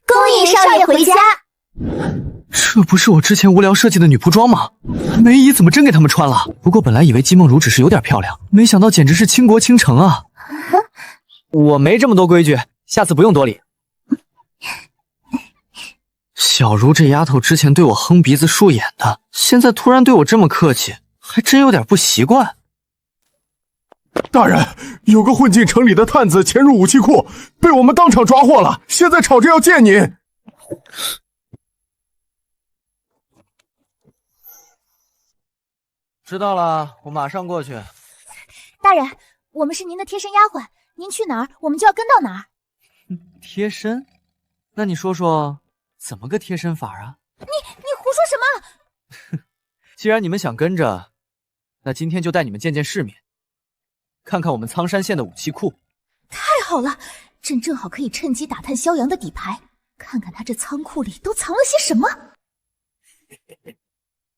S13: 恭迎少爺回家。
S2: 這不是我之前無聊設計的女僕裝嗎？梅姨怎麼真給他們穿了？不過本來以為姬夢如只是有點漂亮，沒想到簡直是傾國傾城啊！我沒這麼多規矩，下次不用多禮。小茹這丫頭之前對我哼鼻子豎眼的，現在突然对我這麼客氣，還真有點不習慣。
S1: 大人，有個混進城裡的探子潛入武器庫，被我們當場抓獲了，現在吵着要見您。
S2: 知道了，我馬上過去。
S13: 大人，我們是您的貼身丫鬟，您去哪兒，我們就要跟到哪兒。
S2: 貼身？那你說說，怎麼個貼身法啊？
S13: 你胡說什麼？
S2: 既然你们想跟着，那今天就帶你們見見世面，看看我們蒼山縣的武器庫。
S13: 太好了，朕正好可以趁機打探蕭陽的底牌，看看他這倉庫裡都藏了些什麼。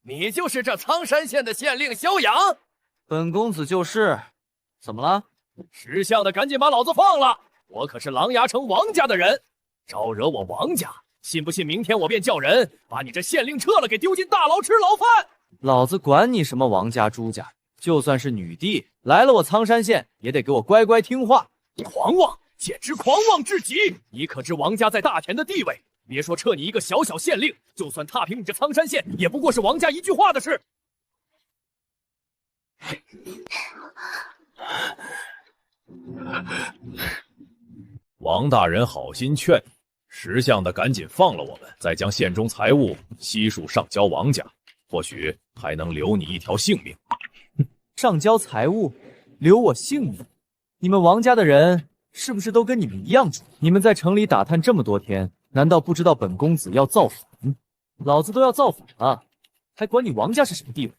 S4: 你就是這蒼山縣的縣令蕭陽？
S2: 本公子就是。怎麼了？
S4: 识相的趕緊把老子放了！我可是琅琊城王家的人，招惹我王家，信不信明天我便叫人把你這縣令撤了，給丟進大牢吃牢飯？
S2: 老子管你什麼王家朱家，就算是女帝來了我蒼山縣，也得給我乖乖聽話。
S4: 狂妄，簡直狂妄至極！你可知王家在大田的地位？別說撤你一個小小縣令，就算踏平你這蒼山縣，也不過是王家一句話的事。王大人好心勸你，识相的趕緊放了我們，再將縣中財物悉數上交王家，或許還能留你一條性命。
S2: 上交財物，留我性命？你們王家的人是不是都跟你們一樣蠢？你們在城裡打探這麼多天，難道不知道本公子要造反？老子都要造反了，還管你王家是什麼地位？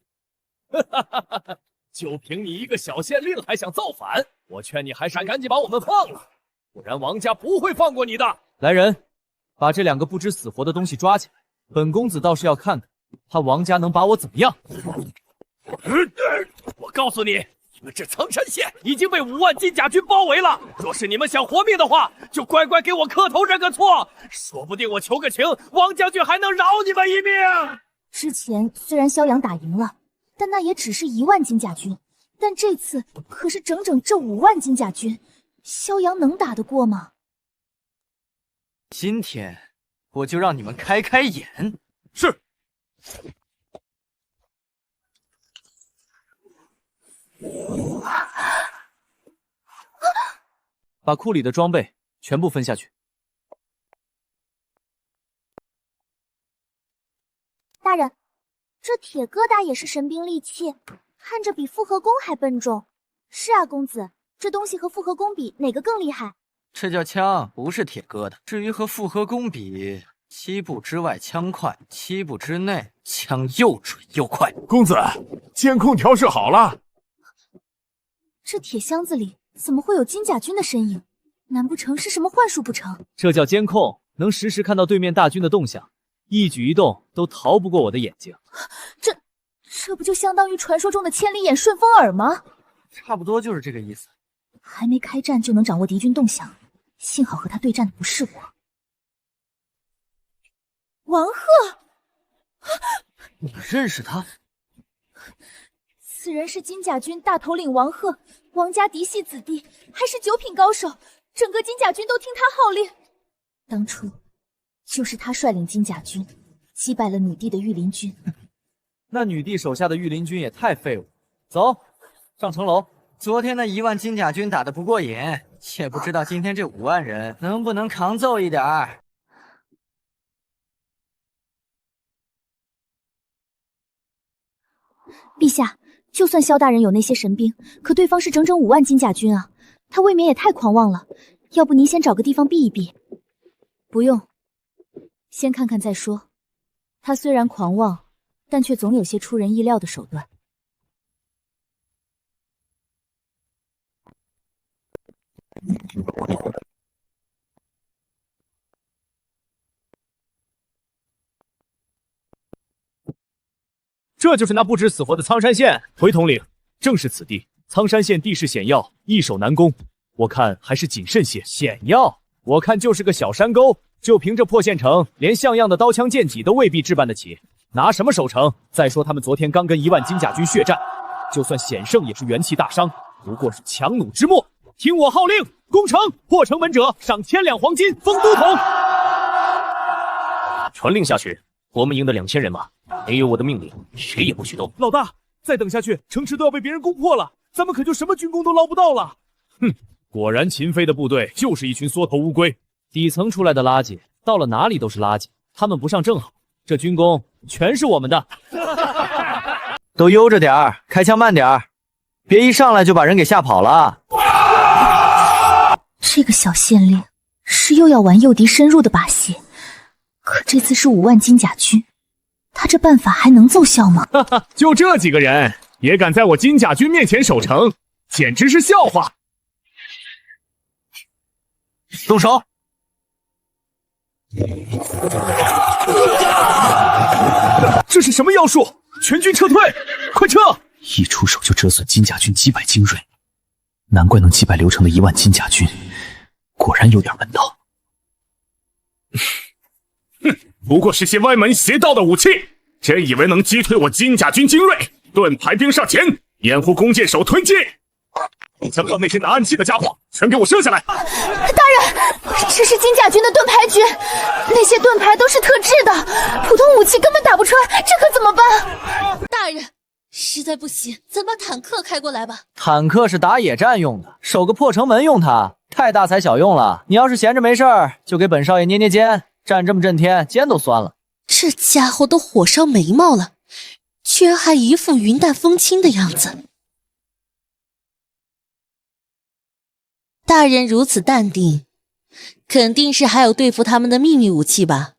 S4: 就憑你一個小縣令還想造反？我勸你還是趕緊把我們放了，不然王家不會放過你的。
S2: 來人，把這兩個不知死活的東西抓起來，本公子倒是要看看他王家能把我怎麼樣。
S4: 我告訴你，你們這蒼山縣已經被5萬金甲軍包圍了，若是你們想活命的話，就乖乖給我磕頭認個錯，說不定我求個情，王將軍還能饒你們一命。
S13: 之前雖然蕭陽打贏了，但那也只是1萬金甲軍，但這次可是整整這5萬金甲軍，蕭陽能打得過嗎？
S2: 今天我就讓你們開開眼。
S1: 是。
S2: 把庫裡的裝備全部分下去。
S13: 大人，這鐵疙瘩也是神兵利器，看着比復合弓還笨重。是啊，公子，這東西和復合弓比，哪個更厲害？
S2: 這叫槍，不是鐵疙瘩。至於和復合弓比，7步之外槍快，7步之內槍又準又快。
S1: 公子，監控調試好了。
S13: 這鐵箱子裡怎麼會有金甲軍的身影？難不成是什麼幻術不成？
S2: 這叫監控，能實時看到對面大軍的動向，一舉一動都逃不過我的眼睛。
S13: 這不就相當於傳說中的千里眼、順風耳嗎？
S2: 差不多就是這個意思。
S13: 還沒開戰就能掌握敵軍動向，幸好和他對戰的不是我。王賀，
S2: 你認識他？
S13: 此人是金甲軍大頭領王賀，王家嫡系子弟，還是9品高手，整個金甲軍都聽他號令。當初就是他率領金甲軍擊敗了女帝的御林軍。
S2: 那女帝手下的御林軍也太廢物。走，上城樓。昨天那1萬金甲軍打得不過癮，也不知道今天這5萬人能不能扛揍一點兒。
S13: 陛下，就算萧大人有那些神兵，可对方是整整5万金甲军啊，他未免也太狂妄了。要不您先找个地方避一避？不用，先看看再说。他虽然狂妄，但却总有些出人意料的手段。
S4: 这就是那不知死活的苍山县。回统领，正是此地。苍山县地势险要，易守难攻，我看还是谨慎些。险要？我看就是个小山沟，就凭这破县城，连像样的刀枪剑戟都未必置办得起，拿什么守城？再说他們昨天剛跟1萬金甲軍血戰，就算險勝也是元氣大傷，不過是強弩之末。聽我號令，攻城！破城門者賞1000兩黃金，封都統。傳令下去，我們營的2000人馬，沒有我的命令，誰也不許動。老大，再等下去，城池都要被別人攻破了，咱們可就什麼軍功都撈不到了。哼，果然秦飛的部隊就是一群縮頭烏龜，底層出來的垃圾，到了哪裡都是垃圾。他們不上正好，這軍功全是我們的。
S2: 都悠着點兒，開槍慢點兒，別一上來就把人給嚇跑了。
S13: 這個小縣令是又要玩誘敵深入的把戲，可這次是5萬金甲軍，他這辦法還能奏效嗎？
S4: 哈哈，就這幾個人也敢在我金甲軍面前守城，簡直是笑話！
S2: 動手！
S4: 這是什麼妖術？全軍撤退，快撤！
S6: 一出手就折損金甲軍幾百精銳，難怪能擊敗劉成的1萬金甲軍，果然有點門道。
S4: 哼，不過是些歪門邪道的武器，真以為能擊退我金甲軍精銳？盾牌兵上前，掩護弓箭手推進！將剛那些拿暗器的家伙全給我射下來！
S13: 大人，這是金甲軍的盾牌局，那些盾牌都是特製的，普通武器根本打不穿，這可怎麼辦？
S5: 大人，實在不行，咱把坦克開過來吧。
S2: 坦克是打野戰用的，守個破城門用它，太大材小用了。你要是閒着沒事兒，就給本少爺捏捏肩，站這麼震天，肩都酸了。
S5: 這家伙都火燒眉毛了，居然還一副雲淡風輕的樣子。大人如此淡定，肯定是還有對付他們的秘密武器吧？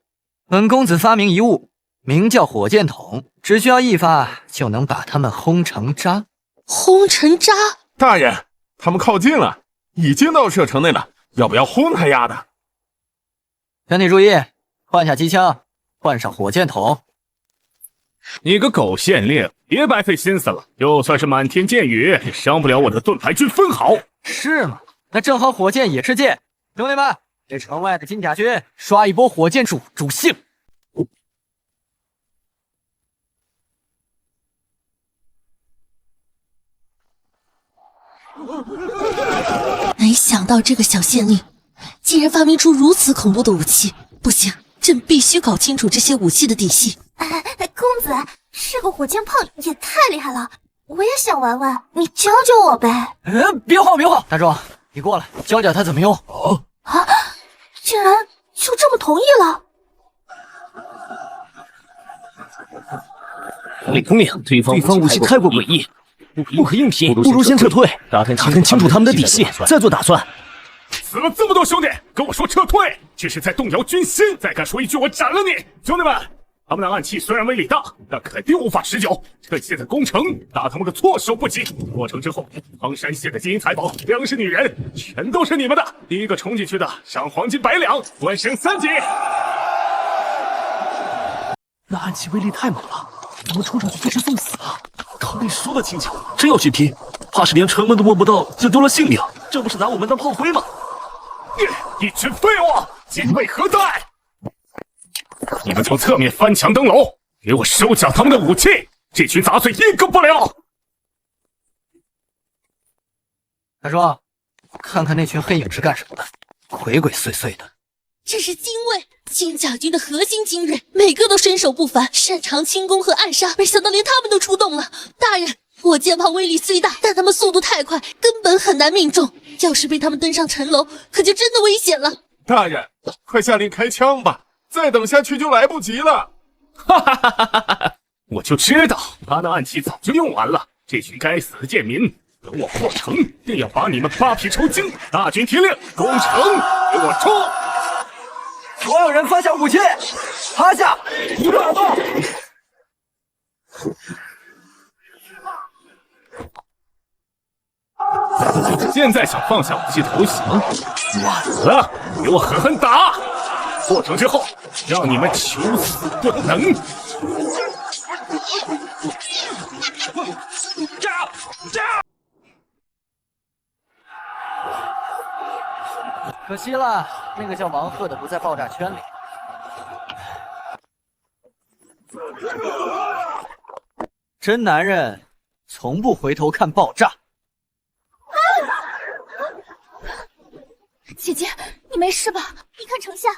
S2: 本公子發明一物，名叫火箭筒，只需要一發就能把他們轟成渣。
S5: 轟成渣？
S1: 大人，他們靠近了，已經到射城內了，要不要轟他丫的？
S2: 全體注意，換下機槍，換上火箭筒。
S4: 你個狗縣令，別白費心思了，就算是滿天箭雨，也傷不了我的盾牌軍分毫。
S2: 是嗎？那正好火箭也是箭，兄弟們，這城外的金甲軍刷一波火箭助興。
S5: 沒想到這個小縣令竟然發明出如此恐怖的武器，不行，朕必須搞清楚這些武器的底細。
S13: 公子，這個火箭炮也太厲害了，我也想玩玩，你教教我唄。
S2: 別慌，大壯，你過來教教他怎麼用。
S13: 啊，竟然就這麼同意了。
S6: 統領，對方武器太過詭異，不可硬拼，不如先撤退，打探清楚他們的底細，再做打算。
S4: 死了這麼多兄弟，跟我說撤退，這是在動搖軍心。再敢說一句，我斬了你！兄弟們，他們的暗器雖然威力大，但肯定無法持久。趁現在攻城，打他們個措手不及。破城之後，蒼山縣的金銀財寶、糧食、女人，全都是你們的。第一個衝進去的，賞黃金100兩，官升3級。
S6: 那暗器威力太猛了，咱們衝上去就是送死啊！統領說的輕巧，真要去拼，怕是連城門都摸不到就丟了性命，這不是拿我們當炮灰嗎？
S4: 一群廢物，警衛何在？你們從側面翻牆登樓，給我收繳他們的武器！這群雜碎一個不留！
S2: 大壯，看看那群黑影是幹什麼的，鬼鬼祟祟的。
S5: 這是精衛，金甲軍的核心精銳，每個都身手不凡，擅長輕攻和暗殺。沒想到連他們都出動了。大人，火箭炮威力雖大，但他們速度太快，根本很難命中。要是被他們登上城樓，可就真的危險了。
S1: 大人，快下令開槍吧，再等下去就來不及了。
S4: 哈哈哈哈哈！我就知道他那暗器早就用完了，
S9: 这群該死的賤民，等我破城，定要把你們扒皮抽筋！大軍聽令，攻城，給我衝！
S2: 所有人放下武器，趴下，一個耳朵。
S9: 現在想放下武器投降，晚了！給我狠狠打！破城之後，讓你們求死不能！
S2: 可惜了，那個叫王賀的不在爆炸圈裡。真男人，從不回頭看爆炸。
S13: 姐姐，你沒事吧？你看城下，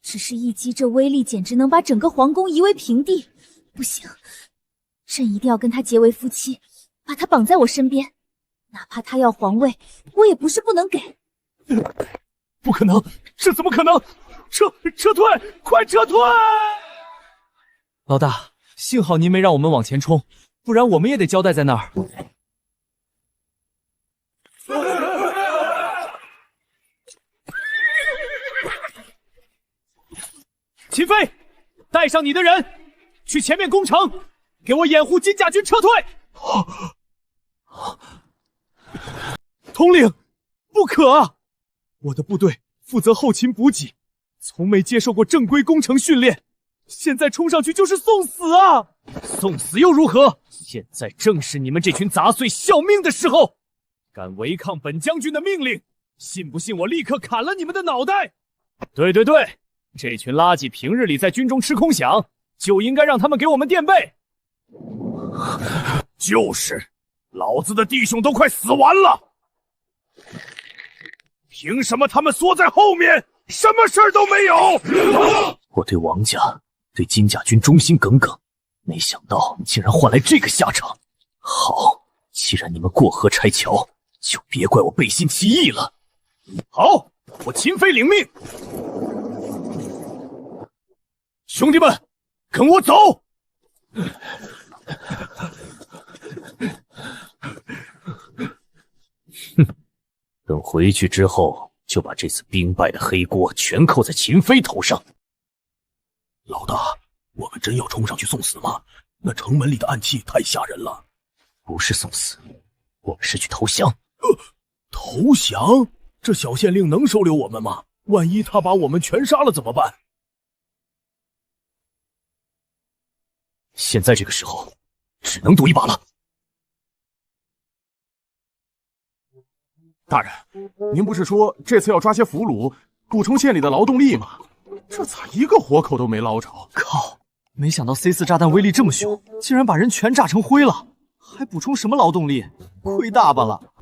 S13: 只是一擊，這威力簡直能把整個皇宮夷為平地。不行，朕一定要跟他結為夫妻，把他綁在我身邊，哪怕他要皇位，我也不是不能給。
S4: 不可能，這怎麼可能？撤退，快撤退！
S14: 老大，幸好您沒讓我們往前衝，不然我們也得交代在那兒。
S4: 秦飛，帶上你的人，去前面攻城，給我掩護金甲軍撤退。統領，不可啊！我的部隊負責後勤補給，從沒接受過正規攻城訓練，現在衝上去就是送死啊！送死又如何？現在正是你們這群雜碎效命的時候，敢違抗本將軍的命令，信不信我立刻砍了你們的腦袋？對，這群垃圾平日裡在軍中吃空饗，就應該讓他們給我們墊背。就是，老子的弟兄都快死完了，憑什麼他們縮在後面，什麼事兒都沒有？
S15: 我對王家、對金甲軍忠心耿耿，沒想到竟然換來這個下場。好，既然你們過河拆橋，就別怪我背信棄義了。
S4: 好，我秦飛領命。兄弟們，跟我走！
S15: 等回去之後，就把這次兵敗的黑鍋全扣在秦飛頭上。
S9: 老大，我們真要衝上去送死嗎？那城門裡的暗器太嚇人了。
S15: 不是送死，我們是去投降。
S9: 投降？這小縣令能收留我們嗎？萬一他把我們全殺了怎麼辦？
S15: 現在這個時候，只能賭一把了。
S1: 大人，您不是說這次要抓些俘虜，補充縣裡的勞動力嗎？這咋一個活口都沒撈着？
S14: 靠！沒想到 C4 炸彈威力這麼凶，竟然把人全炸成灰了，還補充什麼勞動力？虧大發了！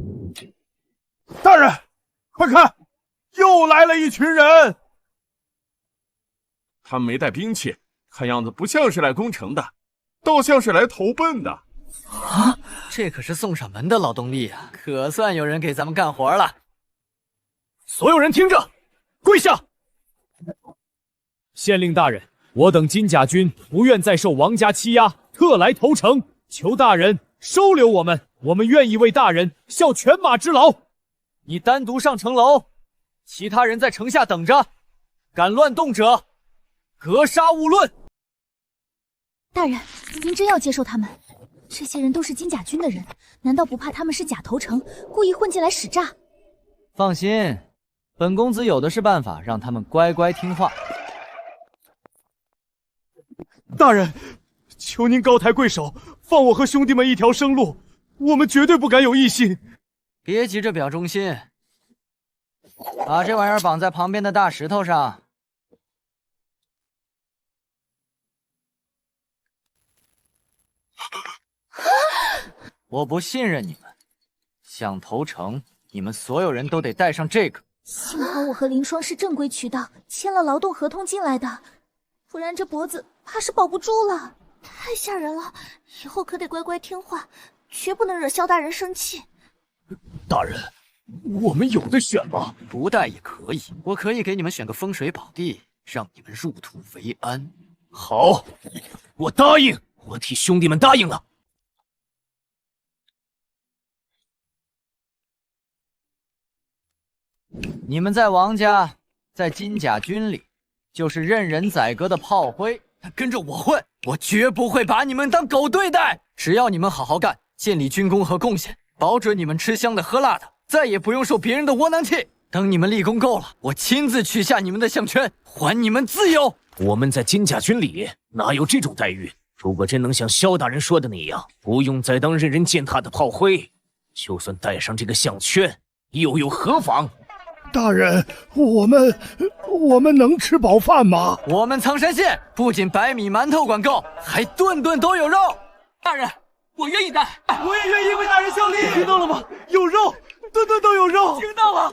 S1: 大人，快看，又來了一群人。他們沒帶兵器，看樣子不像是來攻城的，倒像是來投奔的。
S2: 啊，這可是送上門的勞動力啊，可算有人給咱們幹活了。
S4: 所有人聽着，跪下！縣令大人，我等金甲軍不願再受王家欺壓，特來投誠，求大人收留我們，我們願意為大人效犬馬之勞。你單獨上城樓，其他人在城下等着，敢亂動者，格殺勿論。
S13: 大人，您真要接受他們？這些人都是金甲軍的人，難道不怕他們是假投誠，故意混進來使詐？
S2: 放心，本公子有的是辦法，讓他們乖乖聽話。
S1: 大人，求您高抬貴手，放我和兄弟們一條生路，我們絕對不敢有異心。
S2: 別急着表忠心，把這玩意兒綁在旁邊的大石頭上。我不信任你們，想投誠，你們所有人都得帶上這個。
S13: 幸好我和林霜是正規渠道簽了勞動合同進來的，不然這脖子怕是保不住了。太嚇人了，以後可得乖乖聽話，絕不能惹蕭大人生气。
S4: 大人，我們有的選嗎？
S2: 不帶也可以，我可以給你們選個風水寶地，讓你們入土為安。
S4: 好，我答應，我替兄弟們答應了。
S2: 你们在王家，在金甲军里，就是任人宰割的炮灰。跟着我混，我绝不会把你们当狗对待。只要你们好好干，建立军功和贡献，保准你们吃香的喝辣的，再也不用受別人的窩囊氣。等你們立功夠了，我親自取下你們的項圈，還你們自由。
S15: 我們在金甲軍裡哪有這種待遇？如果真能像蕭大人說的那樣，不用再當任人踐踏的炮灰，就算戴上這個項圈，又何妨？
S3: 大人，我們能吃飽飯嗎？
S2: 我們蒼山縣不僅白米饅頭管夠，還頓頓都有肉。大人，我願意帶，
S4: 我也願意為大人效力。聽到了嗎？有肉，頓頓都有肉。聽到了，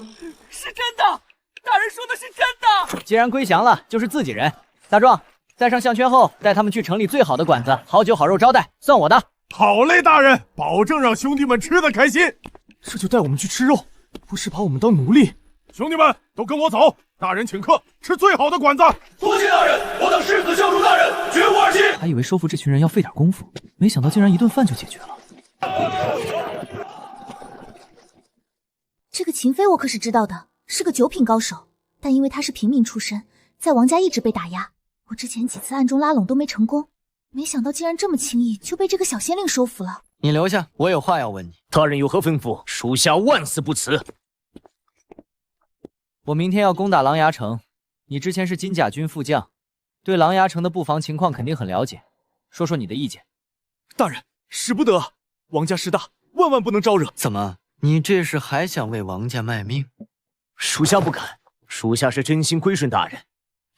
S4: 是真的，大人說的是真的。
S14: 既然歸降了，就是自己人。大壯，戴上項圈後，帶他們去城裡最好的館子，好酒好肉招待，算我的。
S1: 好嘞，大人，保證讓兄弟們吃得開心。
S14: 這就帶我們去吃肉，不是把我們當奴隸？
S1: 兄弟們都跟我走，大人請客，吃最好的館子。
S4: 多謝大人，我等誓死效忠大人，絕無二心。
S14: 還以為收服這群人要費點功夫，沒想到竟然一頓飯就解決了。
S13: 這個秦飛我可是知道的，是個九品高手，但因為他是平民出身，在王家一直被打壓。我之前幾次暗中拉攏都沒成功，沒想到竟然這麼輕易就被這個小縣令收服了。
S2: 你留下，我有話要問你。
S15: 大人有何吩咐，屬下萬死不辭。
S14: 我明天要攻打琅琊城，你之前是金甲軍副將，對琅琊城的布防情況肯定很了解，說說你的意見。
S1: 大人，使不得，王家勢大，萬萬不能招惹。
S2: 怎麼，你這是還想為王家賣命？
S15: 屬下不敢，屬下是真心歸順大人。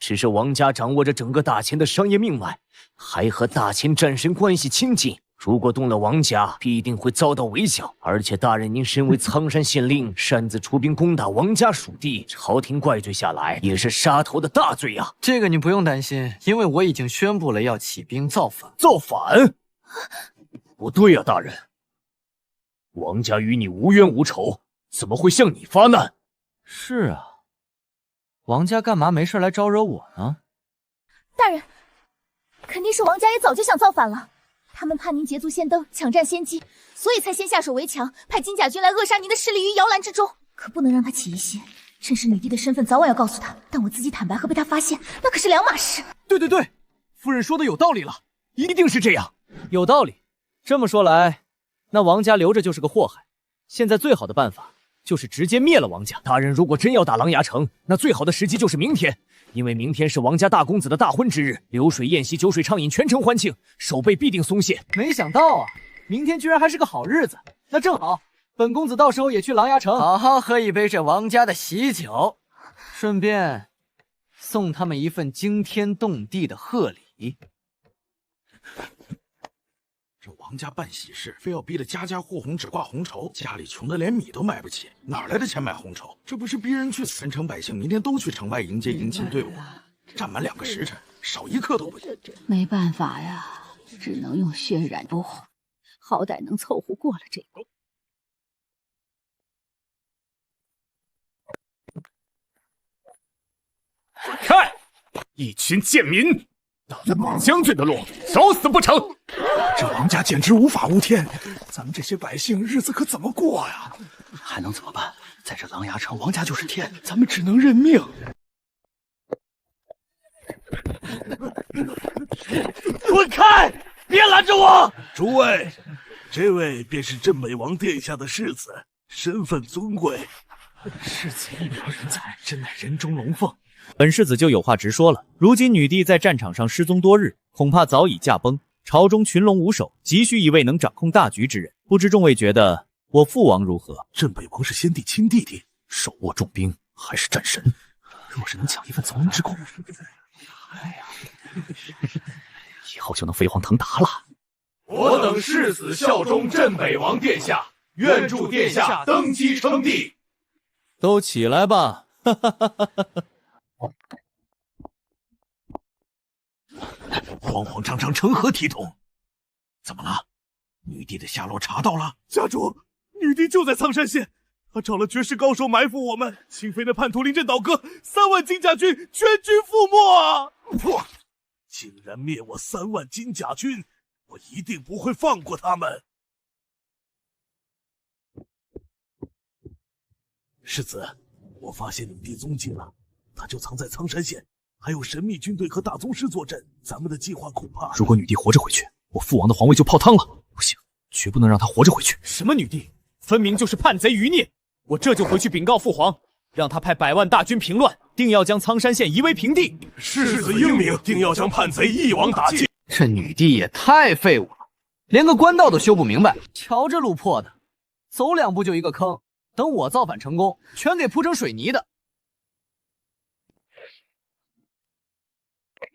S15: 只是王家掌握着整個大秦的商業命脈，還和大秦戰神關係親近。如果動了王家，必定會遭到圍剿。而且大人您身為蒼山縣令，擅自出兵攻打王家屬地，朝廷怪罪下來，也是殺頭的大罪呀。
S2: 這個你不用擔心，因為我已經宣布了要起兵造反。
S15: 造反？不對呀，大人，王家與你無冤無仇，怎麼會向你發難？
S14: 是啊，王家幹嘛沒事來招惹我呢？
S13: 大人，肯定是王家也早就想造反了。他們怕您捷足先登，搶佔先機，所以才先下手為強，派金甲軍來扼殺您的勢力於搖籃之中。可不能讓他起疑心，趁勢女帝的身份早晚要告訴他，但我自己坦白和被他發現，那可是兩碼事。
S14: 對，夫人說的有道理了，一定是這樣。有道理。這麼說來，那王家留着就是個禍害。現在最好的辦法就是直接滅了王家。
S15: 大人如果真要打琅琊城，那最好的時機就是明天。因為明天是王家大公子的大婚之日，流水宴席，酒水暢飲，全城歡慶，守備必定鬆懈。
S14: 沒想到啊，明天居然還是個好日子。那正好，本公子到時候也去琅琊城，
S2: 好好喝一杯這王家的喜酒，順便送他們一份驚天動地的賀禮。
S1: 這王家辦喜事，非要逼得家家戶戶只掛紅綢，家裡窮得連米都買不起，哪來的錢買紅綢？這不是逼人去死！全城百姓明天都去城外迎接迎親隊伍，站滿2個時辰，少一刻都不行。
S7: 沒辦法呀，只能用血染不紅，好歹能湊合過了這個。
S1: 看，一群賤民！擋着馬將軍的路，找死不成！這王家簡直無法無天，咱們這些百姓日子可怎麼過呀？
S14: 還能怎麼辦？在這琅琊城，王家就是天，咱們只能認命。
S9: 滾開！別攔着我！諸位，這位便是鎮北王殿下的世子，身份尊貴。
S14: 世子一表人才，真乃人中龍鳳。本世子就有話直說了，如今女帝在戰場上失蹤多日，恐怕早已駕崩，朝中群龍無首，急需一位能掌控大局之人。不知眾位覺得我父王如何？
S1: 鎮北王是先帝親弟弟，手握重兵，還是戰神。
S14: 若是能搶一份宗人之功，以後就能飛黃騰達了。
S1: 我等誓死效忠鎮北王殿下，願助殿下登基稱帝。
S14: 都起來吧！哈哈哈哈哈！
S1: 慌慌張張成何體統？怎麼了？女帝的下落查到了？家主，女帝就在蒼山縣，她找了絕世高手埋伏我們。秦飛的叛徒臨陣倒戈，3萬金甲軍全軍覆沒啊！
S9: 哇！竟然滅我3萬金甲軍，我一定不會放過他們。
S1: 世子，
S9: 我发现女帝蹤跡了，她就藏在苍山县，还有神秘军队和大宗师坐镇，咱们的計劃恐怕……
S14: 如果女帝活着回去，我父王的皇位就泡湯了。不行，绝不能讓她活着回去。
S16: 什麼女帝？分明就是叛賊餘孽！我這就回去稟告父皇，讓他派100萬大軍平亂，定要將蒼山縣夷為平地。
S9: 世子英明，定要將叛賊一網打盡。
S2: 這女帝也太廢物了，連個官道都修不明白，瞧這路破的，走2步就一個坑。等我造反成功，全給鋪成水泥的。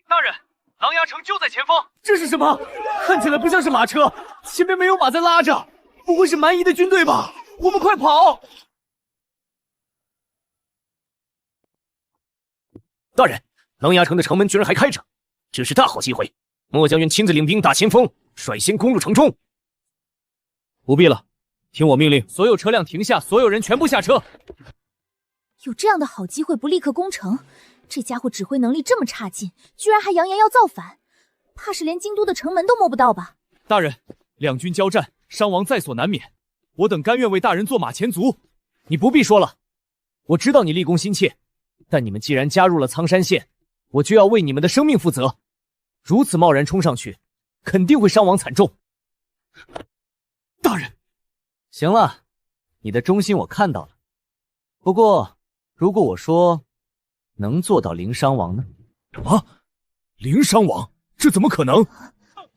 S4: 大人，琅琊城就在前方。
S2: 這是什麼？看起來不像是馬車，前面沒有馬在拉着，不會是蠻夷的軍隊吧？我們快跑！
S15: 大人，琅琊城的城門居然還開着，這是大好機會。末將軍親自領兵打前鋒，率先攻入城中。
S14: 不必了，聽我命令，所有車輛停下，所有人全部下車。
S13: 有這樣的好機會不立刻攻城，這家伙指揮能力這麼差勁，居然還揚言要造反，怕是連京都的城門都摸不到吧？
S14: 大人，兩軍交戰，傷亡在所難免，我等甘願為大人做馬前卒。
S15: 你不必說了，我知道你立功心切，但你們既然加入了蒼山縣，我就要為你們的生命負責。如此貿然衝上去，肯定會傷亡慘重。
S2: 大人，行了，你的忠心我看到了。不過，如果我說能做到零傷亡呢？
S14: 什么？零傷亡？這怎麼可能？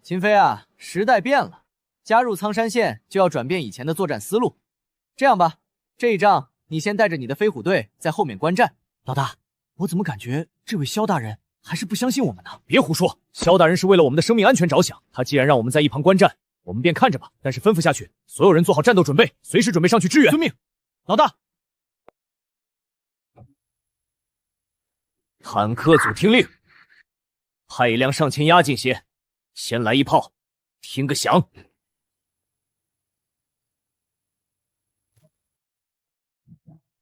S2: 秦飛啊，時代變了，加入蒼山縣就要轉變以前的作戰思路。這樣吧，這一仗你先帶着你的飛虎隊在後面觀戰。
S14: 老大，我怎麼感覺這位蕭大人還是不相信我們呢？別胡說，蕭大人是為了我們的生命安全着想，他既然讓我們在一旁觀戰，我們便看着吧。但是吩咐下去，所有人做好戰鬥準備，隨時準備上去支援。遵命，老大。
S15: 坦克組聽令，派一輛上前壓近些，先來一炮，聽個響。